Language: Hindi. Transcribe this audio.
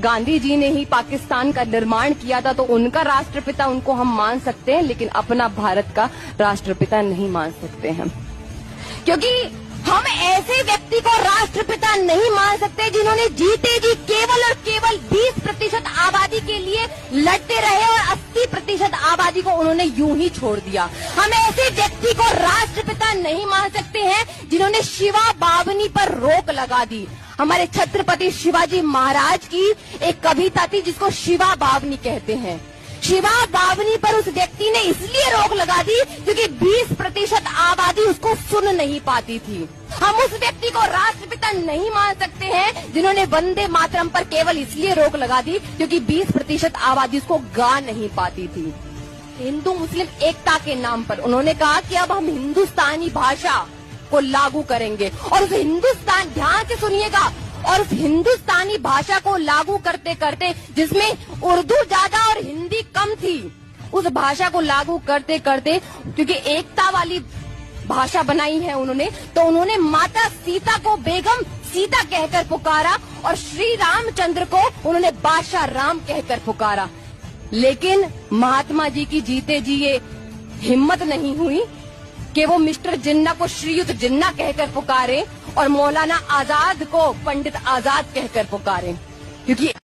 गांधी जी ने ही पाकिस्तान का निर्माण किया था तो उनका राष्ट्रपिता उनको हम मान सकते हैं, लेकिन अपना भारत का राष्ट्रपिता नहीं मान सकते हैं, क्योंकि हम ऐसे व्यक्ति को राष्ट्रपिता नहीं मान सकते जिन्होंने जीते जी केवल और केवल 20% आबादी के लिए लड़ते रहे और 80% आबादी को उन्होंने यूं ही छोड़ दिया। हम ऐसे व्यक्ति को राष्ट्रपिता नहीं मान सकते हैं जिन्होंने शिवा बावनी पर रोक लगा दी। हमारे छत्रपति शिवाजी महाराज की एक कविता थी जिसको शिवा बावनी कहते हैं। शिवा बावनी पर उस व्यक्ति ने इसलिए रोक लगा दी क्योंकि 20% आबादी उसको सुन नहीं पाती थी। हम उस व्यक्ति को राष्ट्रपिता नहीं मान सकते हैं जिन्होंने वंदे मातरम पर केवल इसलिए रोक लगा दी क्योंकि 20% आबादी उसको गा नहीं पाती थी। हिंदू मुस्लिम एकता के नाम पर उन्होंने कहा कि अब हम हिंदुस्तानी भाषा को लागू करेंगे, और उस हिंदुस्तान, ध्यान से सुनिएगा, और उस हिंदुस्तानी भाषा को लागू करते करते, जिसमें उर्दू ज्यादा और हिंदी कम थी, उस भाषा को लागू करते करते, क्योंकि एकता वाली भाषा बनाई है उन्होंने, तो उन्होंने माता सीता को बेगम सीता कहकर पुकारा और श्री रामचंद्र को उन्होंने बादशाह राम कहकर पुकारा। लेकिन महात्मा जी की जीते जी ये हिम्मत नहीं हुई कि वो मिस्टर जिन्ना को श्रीयुत जिन्ना कहकर पुकारे और मौलाना आजाद को पंडित आजाद कहकर पुकारे, क्योंकि